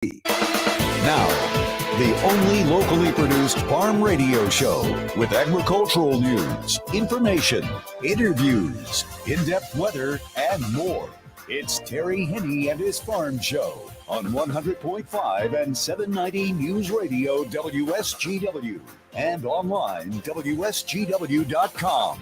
Now, the only locally produced farm radio show with agricultural news, information, interviews, in-depth weather, and more. It's Terry Henne and his Farm Show on 100.5 and 790 News Radio WSGW and online WSGW.com.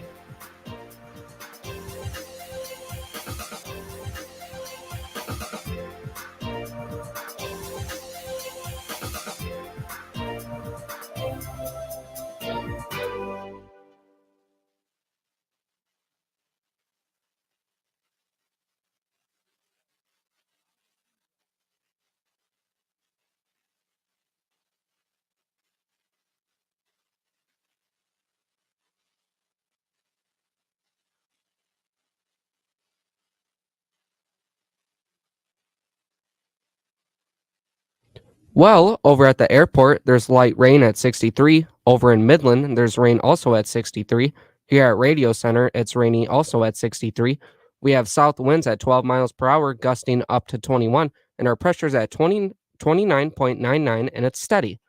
Well, over at the airport, there's light rain at 63. Over in Midland, there's rain also at 63. Here at Radio Center, it's rainy also at 63. We have south winds at 12 miles per hour, gusting up to 21, and our pressure's at 29.99, and it's steady.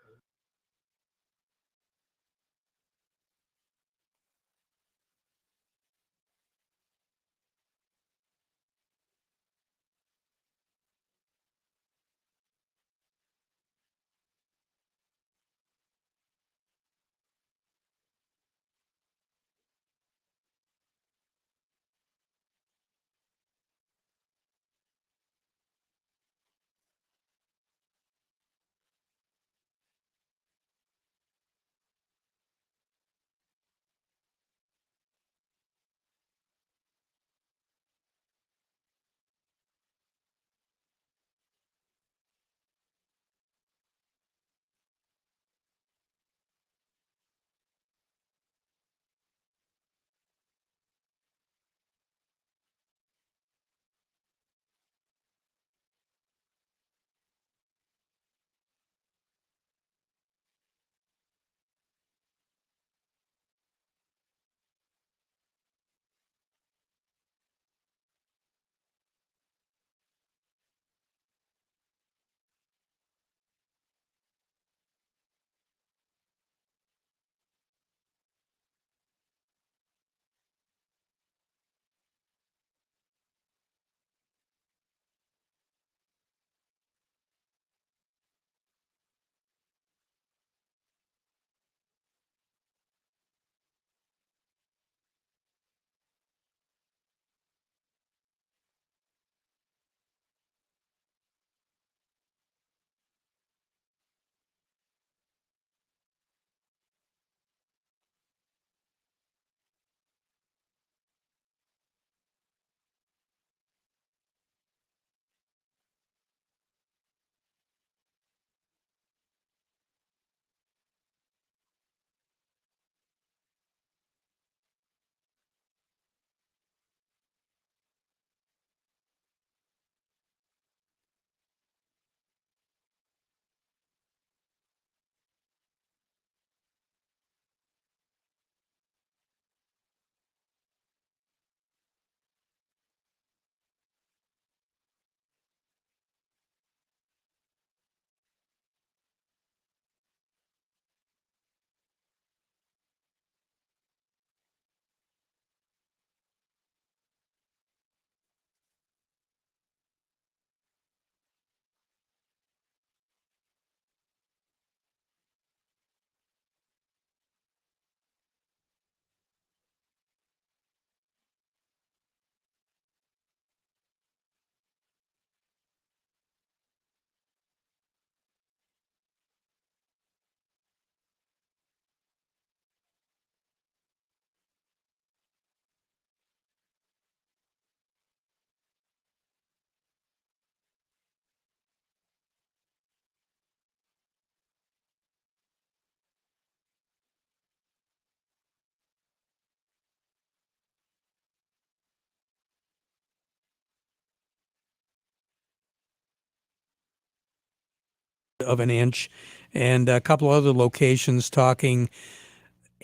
Of an inch, and a couple other locations talking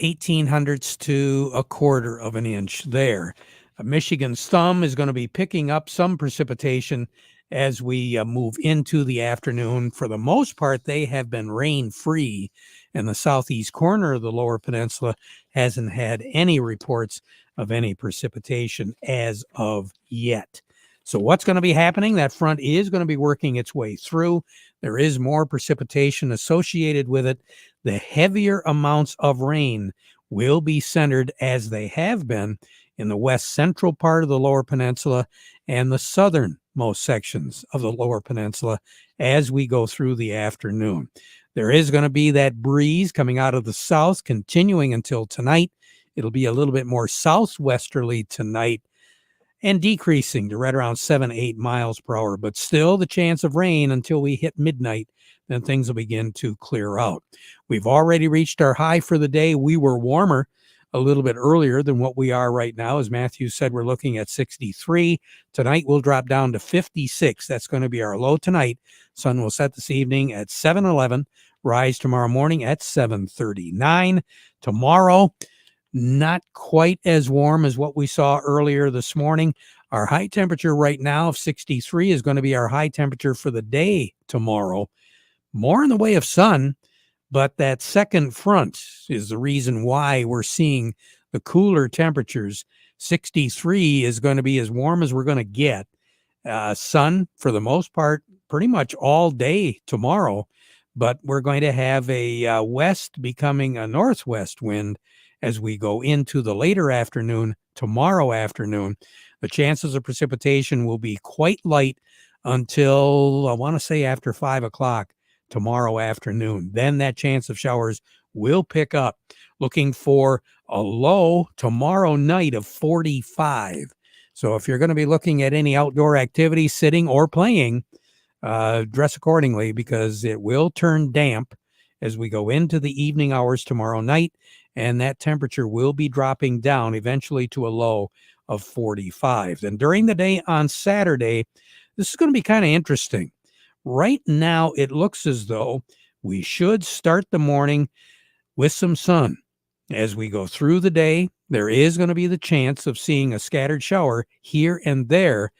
1/1800ths to 1/4 of an inch there. Michigan's thumb is going to be picking up some precipitation as we move into the afternoon. For the most part, they have been rain-free, and the southeast corner of the lower peninsula hasn't had any reports of any precipitation as of yet. So what's going to be happening? That front is going to be working its way through. There is more precipitation associated with it. The heavier amounts of rain will be centered, as they have been, in the west central part of the lower peninsula and the southernmost sections of the lower peninsula as we go through the afternoon. There is going to be that breeze coming out of the south, continuing until tonight. It'll be a little bit more southwesterly tonight and decreasing to right around 7-8 miles per hour, but still the chance of rain until we hit midnight. Then things will begin to clear out. We've already reached our high for the day. We were warmer a little bit earlier than what we are right now. As Matthew said, we're looking at 63. Tonight we'll drop down to 56. That's going to be our low tonight. Sun will set this evening at 7:11. Rise tomorrow morning at 7:39. Tomorrow, not quite as warm as what we saw earlier this morning. Our high temperature right now of 63 is going to be our high temperature for the day tomorrow. More in the way of sun, but that second front is the reason why we're seeing the cooler temperatures. 63 is going to be as warm as we're going to get. Sun, for the most part, pretty much all day tomorrow, but we're going to have a west becoming a northwest wind as we go into the later afternoon tomorrow afternoon. The chances of precipitation will be quite light until, I want to say, after 5 o'clock tomorrow afternoon. Then that chance of showers will pick up. Looking for a low tomorrow night of 45. So if you're going to be looking at any outdoor activity, sitting or playing, dress accordingly, because it will turn damp as we go into the evening hours tomorrow night, and that temperature will be dropping down eventually to a low of 45. Then during the day on Saturday, this is going to be kind of interesting. Right now, it looks as though we should start the morning with some sun. As we go through the day, there is going to be the chance of seeing a scattered shower here and there.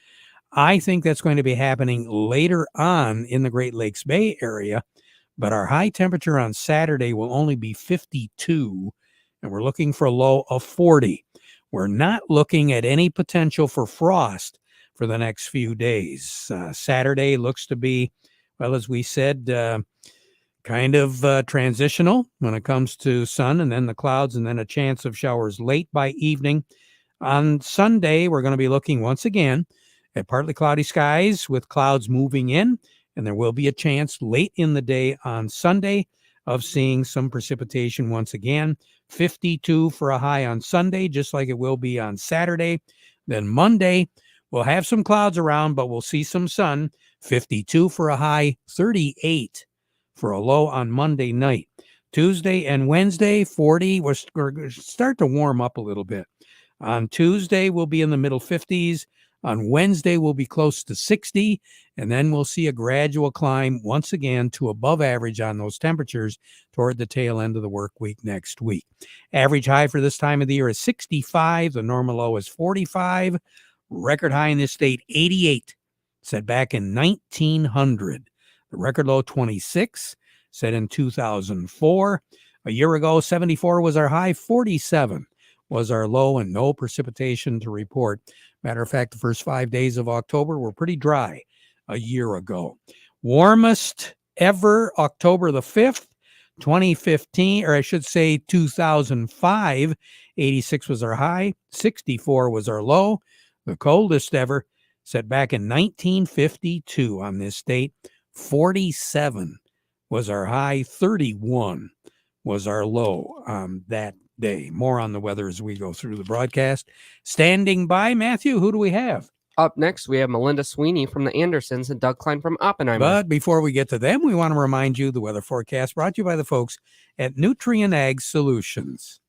I think that's going to be happening later on in the Great Lakes Bay area, but our high temperature on Saturday will only be 52, and we're looking for a low of 40. We're not looking at any potential for frost for the next few days. Saturday looks to be, well, as we said, kind of transitional when it comes to sun and then the clouds and then a chance of showers late by evening. On Sunday, we're going to be looking once again at partly cloudy skies with clouds moving in, and there will be a chance late in the day on Sunday of seeing some precipitation once again. 52 for a high on Sunday, just like it will be on Saturday. Then Monday, we'll have some clouds around, but we'll see some sun. 52 for a high, 38 for a low on Monday night. Tuesday and Wednesday, 40. We're going to start to warm up a little bit. On Tuesday, we'll be in the middle 50s. On Wednesday, we'll be close to 60, and then we'll see a gradual climb once again to above average on those temperatures toward the tail end of the work week next week. Average high for this time of the year is 65. The normal low is 45. Record high in this state, 88, set back in 1900. The record low, 26, set in 2004. A year ago, 74 was our high, 47 was our low, and no precipitation to report. Matter of fact, the first 5 days of October were pretty dry a year ago. Warmest ever, October the 5th, 2015, or I should say 2005. 86 was our high, 64 was our low. The coldest ever, set back in 1952 on this date. 47 was our high, 31 was our low on that day. More on the weather as we go through the broadcast. Standing by, Matthew, who do we have? Up next, we have Melinda Sweeney from the Andersons and Doug Klein from Oppenheimer. But before we get to them, we want to remind you the weather forecast brought to you by the folks at Nutrient Ag Solutions.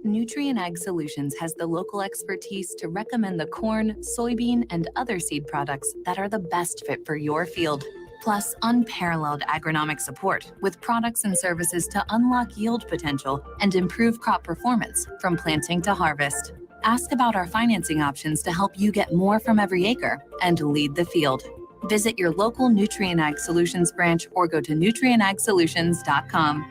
Nutrient Ag Solutions has the local expertise to recommend the corn, soybean, and other seed products that are the best fit for your field. Plus, unparalleled agronomic support with products and services to unlock yield potential and improve crop performance from planting to harvest. Ask about our financing options to help you get more from every acre and lead the field. Visit your local Nutrient Ag Solutions branch or go to nutrienagsolutions.com.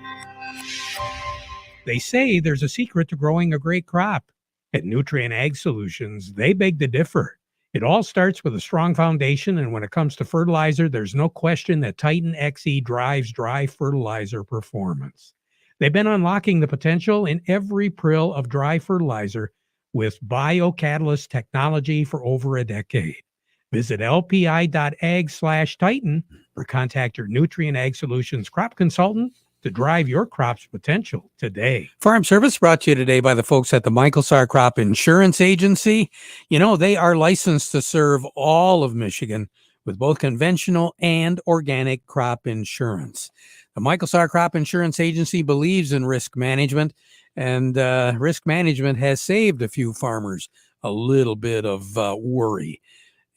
They say there's a secret to growing a great crop. At Nutrient Ag Solutions, they beg to differ. It all starts with a strong foundation, and when it comes to fertilizer, there's no question that Titan XE drives dry fertilizer performance. They've been unlocking the potential in every prill of dry fertilizer with biocatalyst technology for over a decade. Visit lpi.ag/Titan or contact your Nutrient Ag Solutions crop consultant to drive your crop's potential today. Farm Service brought to you today by the folks at the Michael Sarr Crop Insurance Agency. You know, they are licensed to serve all of Michigan with both conventional and organic crop insurance. The Michael Sarr Crop Insurance Agency believes in risk management, and risk management has saved a few farmers a little bit of worry.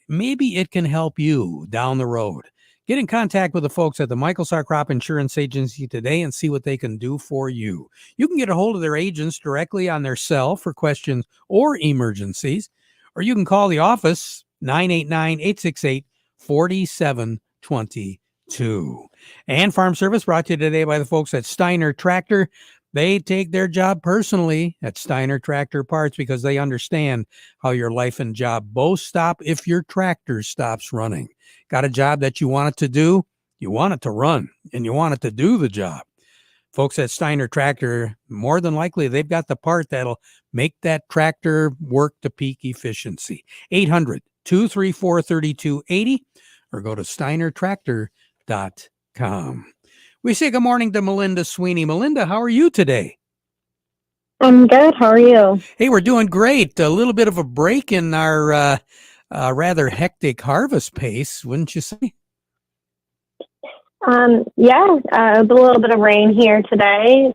Maybe it can help you down the road. Get in contact with the folks at the Michael Sarr Crop Insurance Agency today and see what they can do for you. You can get a hold of their agents directly on their cell for questions or emergencies, or you can call the office 989-868-4722. And Farm Service brought to you today by the folks at Steiner Tractor. They take their job personally at Steiner Tractor Parts because they understand how your life and job both stop if your tractor stops running. Got a job that you want it to do, you want it to run, and you want it to do the job. Folks at Steiner Tractor, more than likely, they've got the part that'll make that tractor work to peak efficiency. 800-234-3280 or go to steinertractor.com. We say good morning to Melinda Sweeney. Melinda, how are you today? I'm good. How are you? Hey, we're doing great. A little bit of a break in our rather hectic harvest pace, wouldn't you say? Yeah, a little bit of rain here today.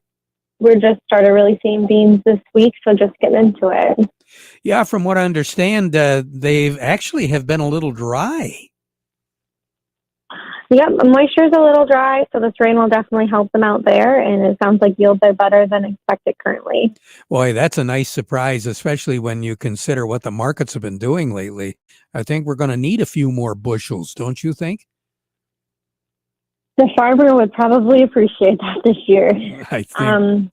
We're just started really seeing beans this week, so just getting into it. Yeah, from what I understand, they actually have been a little dry. Yep, moisture's a little dry, so this rain will definitely help them out there, and it sounds like yields are better than expected currently. Boy, that's a nice surprise, especially when you consider what the markets have been doing lately. I think we're going to need a few more bushels, don't you think? The farmer would probably appreciate that this year. I think.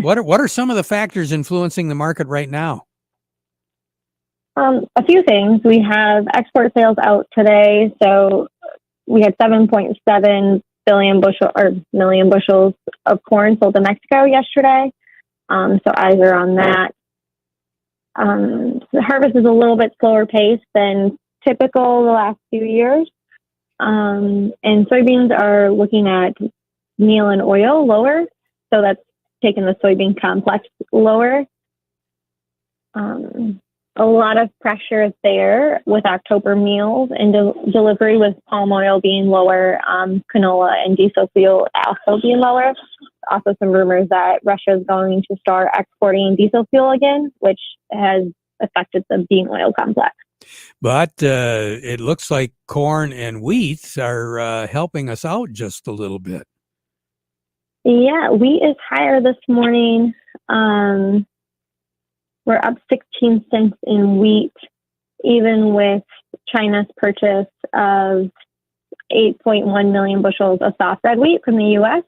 What are some of the factors influencing the market right now? A few things. We have export sales out today, so we had 7.7 million bushels of corn sold to Mexico yesterday. So eyes are on that. The harvest is a little bit slower pace than typical the last few years. And soybeans are looking at meal and oil lower. So that's taking the soybean complex lower. A lot of pressure there with October meals and delivery with palm oil being lower, canola and diesel fuel also being lower. Also some rumors that Russia is going to start exporting diesel fuel again, which has affected the bean oil complex. But it looks like corn and wheat are helping us out just a little bit. Yeah, wheat is higher this morning. We're up 16 cents in wheat, even with China's purchase of 8.1 million bushels of soft red wheat from the U.S.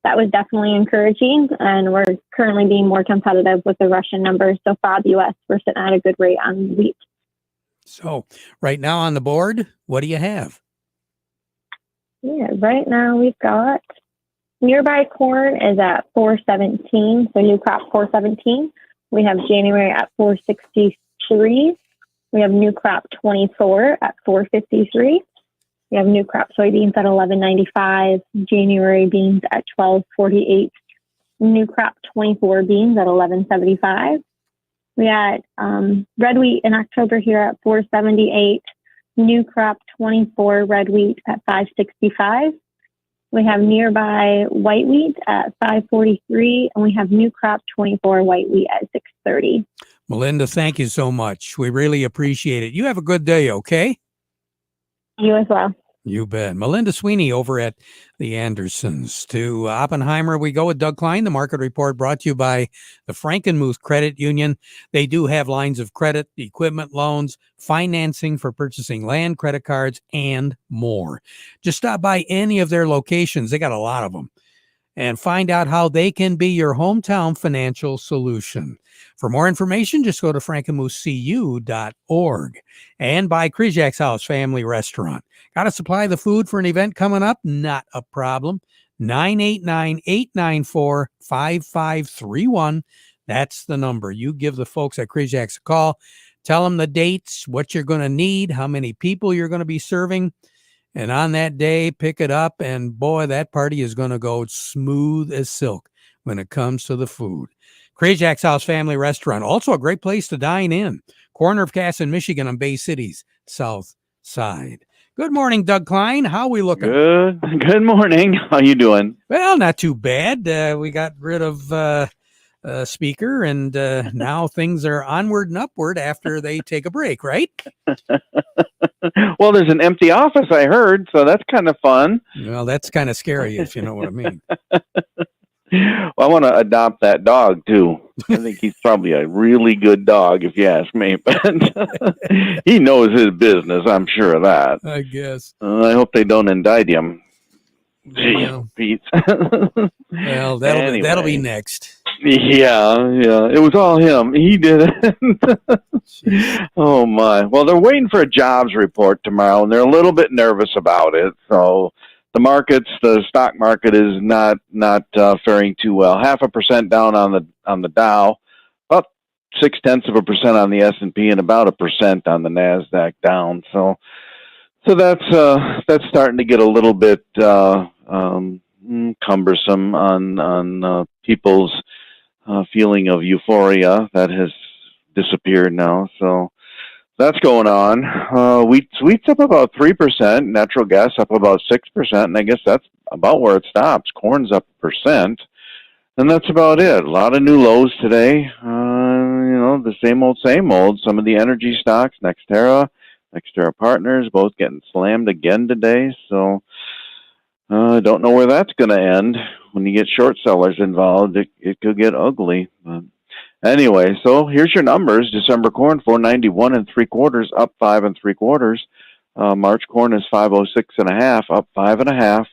That was definitely encouraging, and we're currently being more competitive with the Russian numbers. So FOB U.S., we're sitting at a good rate on wheat. So right now on the board, what do you have? Yeah, right now we've got nearby corn is at 417, so new crop 417. We have January at 463. We have new crop 24 at 453. We have new crop soybeans at 1195. January beans at 1248. New crop 24 beans at 1175. We had red wheat in October here at 478. New crop 24 red wheat at 565. We have nearby white wheat at 543, and we have new crop 24 white wheat at 630. Melinda, thank you so much. We really appreciate it. You have a good day, okay? You as well. You bet. Melinda Sweeney over at the Andersons. To Oppenheimer, we go with Doug Klein. The market report brought to you by the Frankenmuth Credit Union. They do have lines of credit, equipment loans, financing for purchasing land, credit cards, and more. Just stop by any of their locations. They got a lot of them. And find out how they can be your hometown financial solution. For more information, just go to frankenmuthcu.org. And by Krijak's House Family Restaurant. Got to supply the food for an event coming up? Not a problem. 989-894-5531. That's the number. You give the folks at Krijak's a call. Tell them the dates, what you're going to need, how many people you're going to be serving. And on that day, pick it up, and boy, that party is going to go smooth as silk when it comes to the food. Krijak's House Family Restaurant, also a great place to dine in. Corner of Cass and Michigan on Bay City's south side. Good morning, Doug Klein. How we looking? Good morning. How you doing? Well, not too bad. We got rid of speaker, and now things are onward and upward after they take a break, right? Well, there's an empty office, I heard, so that's kind of fun. Well, that's kind of scary, if you know what I mean. Well, I want to adopt that dog, too. I think he's probably a really good dog, if you ask me. But he knows his business, I'm sure of that. I guess. I hope they don't indict him. Well, Pete. well, that'll be next. Yeah. It was all him. He did it. Oh, my. Well, they're waiting for a jobs report tomorrow, and they're a little bit nervous about it. So the stock market is not faring too well. 0.5% down on the Dow, about 0.6% on the S&P, and about 1% on the NASDAQ down. So that's starting to get a little bit cumbersome on people's feeling of euphoria that has disappeared now. So that's going on. Wheat's up about 3%, natural gas up about 6%, and I guess that's about where it stops. Corn's up 1%, and that's about it. A lot of new lows today. The same old. Some of the energy stocks, NextEra Partners, both getting slammed again today. So I don't know where that's going to end. When you get short sellers involved, it could get ugly. But anyway, so here's your numbers. December corn, 491 3/4, up 5 3/4. March corn is 506 1/2, up 5 1/2.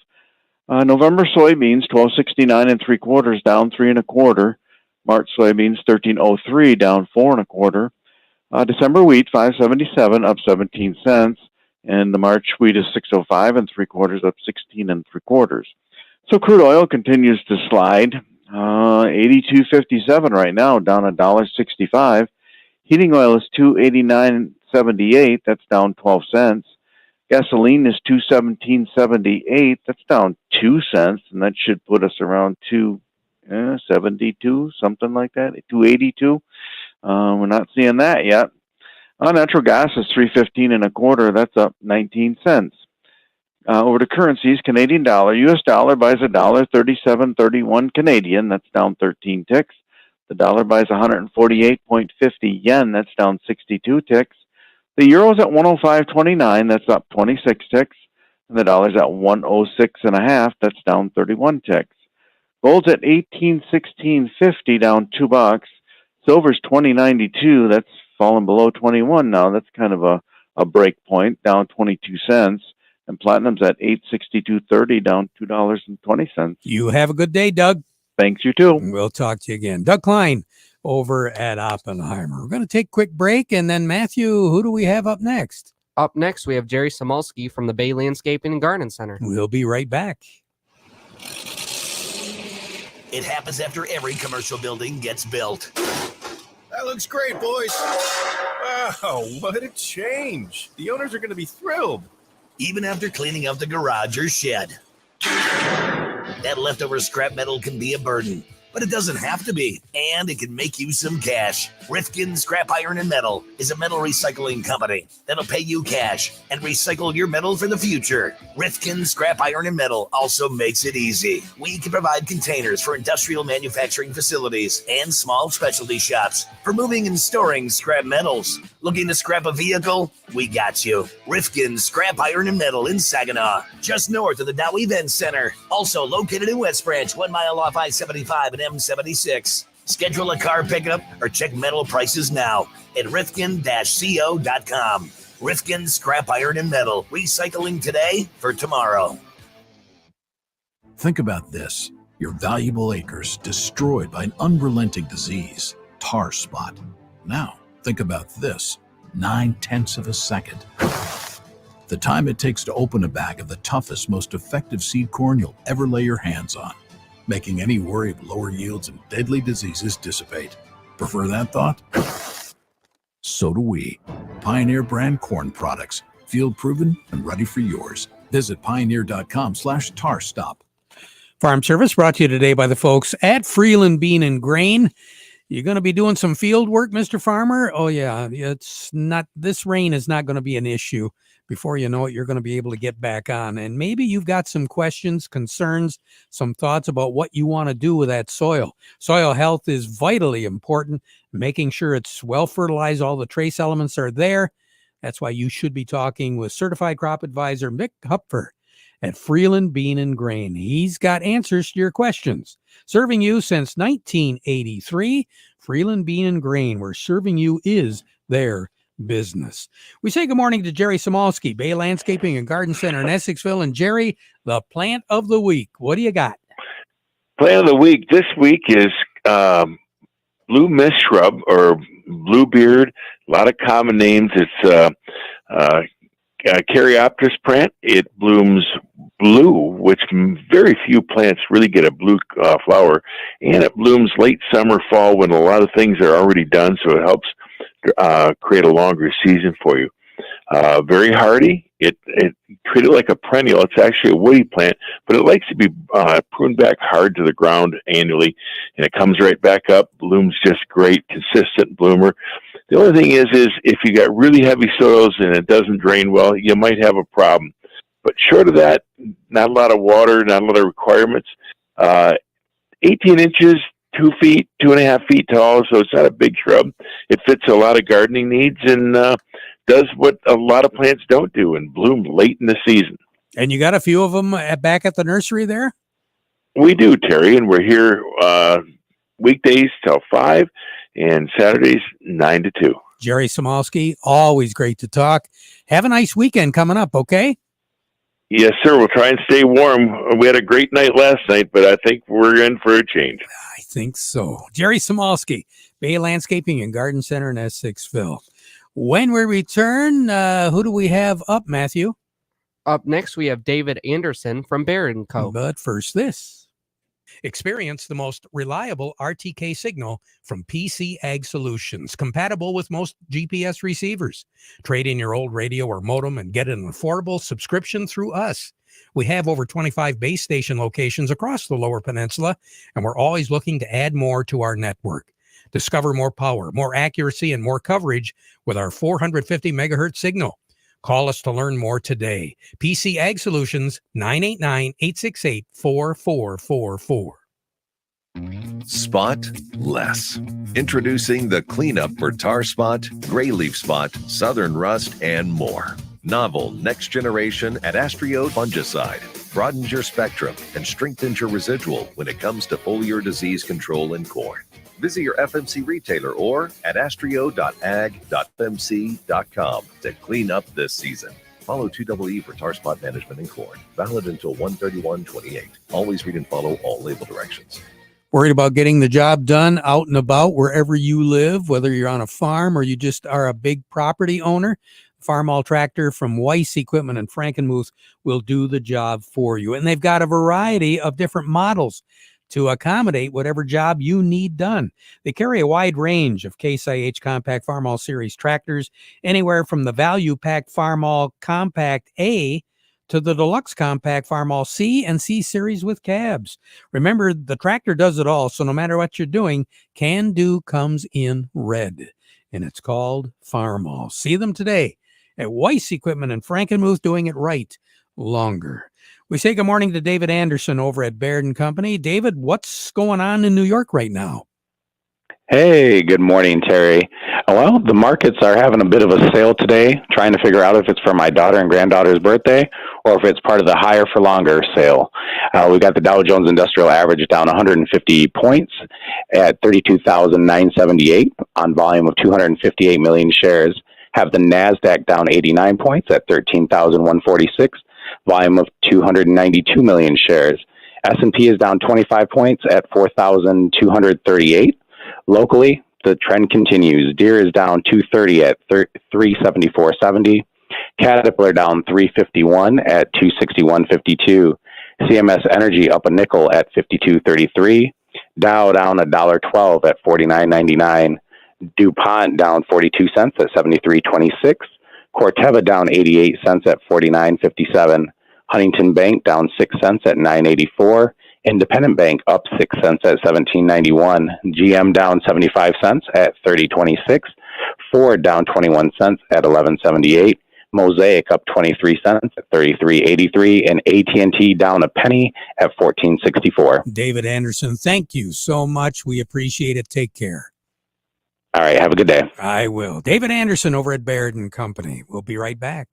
November soybeans, 1269 3/4, down 3 1/4. March soybeans, 1303, down 4 1/4. December wheat, 577, up 17 cents. And the March wheat is 605 3/4, up 16 3/4. So crude oil continues to slide. 82.57 right now, down $1.65. Heating oil is 289.78. That's down 12 cents. Gasoline is 217.78. That's down 2 cents, and that should put us around 272, something like that. 282. We're not seeing that yet. Natural gas is 315 1/4. That's up 19 cents. Over to currencies, Canadian dollar. U.S. dollar buys $1.3731 Canadian. That's down 13 ticks. The dollar buys 148.50 yen. That's down 62 ticks. The euro's at 105.29. That's up 26 ticks. And the dollar's at 106 1/2. That's down 31 ticks. Gold's at 1816.50, down $2. Silver's 20.92. That's fallen below 21 now. That's kind of a break point, down 22 cents. And platinum's at $862.30, down $2.20. You have a good day, Doug. Thanks, you too. We'll talk to you again. Doug Klein over at Oppenheimer. We're going to take a quick break, and then Matthew, who do we have up next? Up next, we have Jerry Samulski from the Bay Landscaping and Garden Center. We'll be right back. It happens after every commercial building gets built. That looks great, boys. Wow, what a change. The owners are going to be thrilled. Even after cleaning out the garage or shed. That leftover scrap metal can be a burden. but it doesn't have to be, and it can make you some cash. Rifkin Scrap Iron and Metal is a metal recycling company that'll pay you cash and recycle your metal for the future. Rifkin Scrap Iron and Metal also makes it easy. We can provide containers for industrial manufacturing facilities and small specialty shops for moving and storing scrap metals. Looking to scrap a vehicle? We got you. Rifkin Scrap Iron and Metal in Saginaw, just north of the Dow Event Center. Also located in West Branch, 1 mile off I-75 and M76. Schedule a car pickup or check metal prices now at rifkin-co.com. Rifkin Scrap Iron and Metal, recycling today for tomorrow. Think about this. Your valuable acres destroyed by an unrelenting disease, tar spot. Now, think about this. 9/10 of a second. The time it takes to open a bag of the toughest, most effective seed corn you'll ever lay your hands on, making any worry of lower yields and deadly diseases dissipate. Prefer that thought? So do we. Pioneer brand corn products, field proven and ready for yours. Visit pioneer.com/tarstop. Farm Service brought to you today by the folks at Freeland Bean and Grain. You're going to be doing some field work, Mr. Farmer? Oh, yeah. This rain is not going to be an issue. Before you know it, you're going to be able to get back on. And maybe you've got some questions, concerns, some thoughts about what you want to do with that soil. Soil health is vitally important, making sure it's well fertilized, all the trace elements are there. That's why you should be talking with Certified Crop Advisor Mick Hupfer at Freeland Bean and Grain. He's got answers to your questions. Serving you since 1983, Freeland Bean and Grain, where serving you is their business. We say good morning to Jerry Samolsky, Bay Landscaping and Garden Center in Essexville. And Jerry, the plant of the week. What do you got? Plant of the week this week is blue mist shrub or bluebeard. A lot of common names. It's Caryopteris plant. It blooms blue, which very few plants really get a blue flower, and it blooms late summer, fall when a lot of things are already done, so it helps create a longer season for you. Very hardy. It treated like a perennial. It's actually a woody plant, but it likes to be pruned back hard to the ground annually, and it comes right back up. Blooms just great, consistent bloomer. The only thing is if you got really heavy soils and it doesn't drain well, you might have a problem. But short of that, not a lot of water, not a lot of requirements. 18 inches, 2 feet, 2.5 feet tall, so it's not a big shrub. It fits a lot of gardening needs and does what a lot of plants don't do and bloom late in the season. And you got a few of them back at the nursery there? We do, Terry, and we're here weekdays till 5 and Saturdays 9 to 2. Jerry Samolsky, always great to talk. Have a nice weekend coming up, okay? Yes, sir. We'll try and stay warm. We had a great night last night, but I think we're in for a change. I think so. Jerry Samolsky, Bay Landscaping and Garden Center in Essexville. When we return, who do we have up, Matthew? Up next, we have David Anderson from Baird & Co. But first, this. Experience the most reliable RTK signal from PC Ag Solutions, compatible with most GPS receivers. Trade in your old radio or modem and get an affordable subscription through us. We have over 25 base station locations across the Lower Peninsula, and we're always looking to add more to our network. Discover more power, more accuracy, and more coverage with our 450 megahertz signal. Call us to learn more today. PC Ag Solutions, 989-868-4444. Spot less. Introducing the cleanup for tar spot, gray leaf spot, southern rust, and more. Novel next generation Adastrio fungicide broadens your spectrum and strengthens your residual when it comes to foliar disease control in corn. Visit your FMC retailer or at astrio.ag.fmc.com to clean up this season. Follow 2EE for tar spot management in corn. Valid until 1/31/28. Always read and follow all label directions. Worried about getting the job done out and about wherever you live, whether you're on a farm or you just are a big property owner? Farm All Tractor from Weiss Equipment and Frankenmuth will do the job for you. And they've got a variety of different models to accommodate whatever job you need done. They carry a wide range of Case IH Compact Farm All Series tractors, anywhere from the Value Pack Farm All Compact A to the Deluxe Compact Farmall C and C Series with cabs. Remember, the tractor does it all, so no matter what you're doing, Can Do comes in red, and it's called Farmall. See them today at Weiss Equipment in Frankenmuth, doing it right longer. We say good morning to David Anderson over at Baird & Company. David, what's going on in New York right now? Hey, good morning, Terry. Well, the markets are having a bit of a sale today, trying to figure out if it's for my daughter and granddaughter's birthday or if it's part of the higher for longer sale. We got the Dow Jones Industrial Average down 150 points at 32,978 on volume of 258 million shares. Have the NASDAQ down 89 points at 13,146, volume of 292 million shares. S&P is down 25 points at 4,238. Locally, the trend continues. Deere is down 230 at 374.70. Caterpillar down 351 at 261.52. CMS Energy up a nickel at 52.33. Dow down $1.12 at 49.99. DuPont down 42 cents at 73.26. Corteva down 88 cents at 49.57. Huntington Bank down 6 cents at 9.84. Independent Bank up 6 cents at 17.91. GM down 75 cents at 30.26. Ford down 21 cents at 11.78. Mosaic up 23 cents at 33.83. And AT&T down a penny at 14.64. David Anderson, thank you so much. We appreciate it. Take care. All right, have a good day. I will. David Anderson over at Baird & Company. We'll be right back.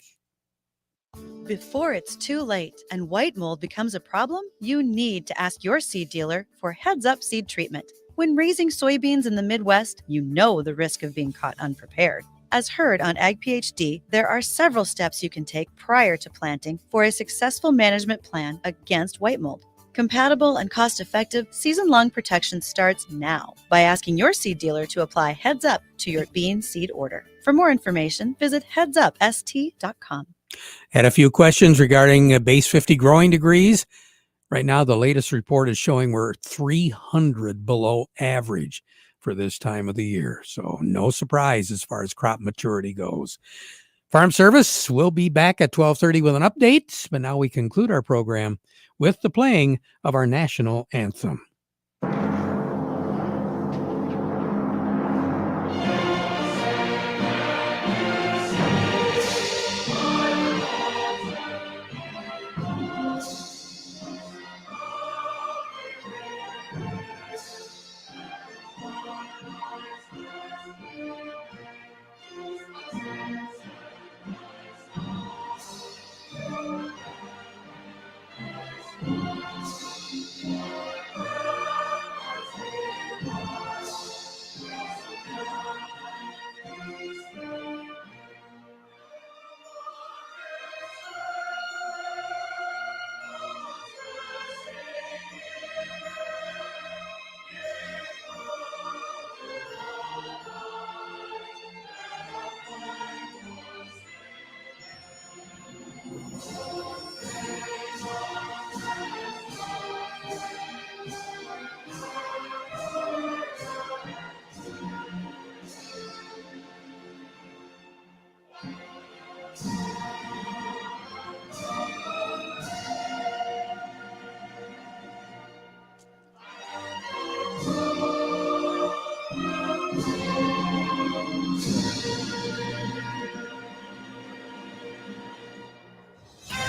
Before it's too late and white mold becomes a problem, you need to ask your seed dealer for Heads Up seed treatment. When raising soybeans in the Midwest, you know the risk of being caught unprepared. As heard on Ag PhD, there are several steps you can take prior to planting for a successful management plan against white mold. Compatible and cost-effective season-long protection starts now by asking your seed dealer to apply Heads Up to your bean seed order. For more information, visit headsupst.com. Had a few questions regarding base 50 growing degrees. Right now, the latest report is showing we're 300 below average for this time of the year. So no surprise as far as crop maturity goes. Farm Service will be back at 12:30 with an update, but now we conclude our program with the playing of our national anthem.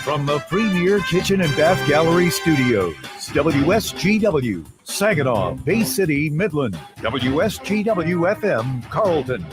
From the Premier Kitchen and Bath Gallery Studios, WSGW, Saginaw, Bay City, Midland, WSGW FM, Carlton,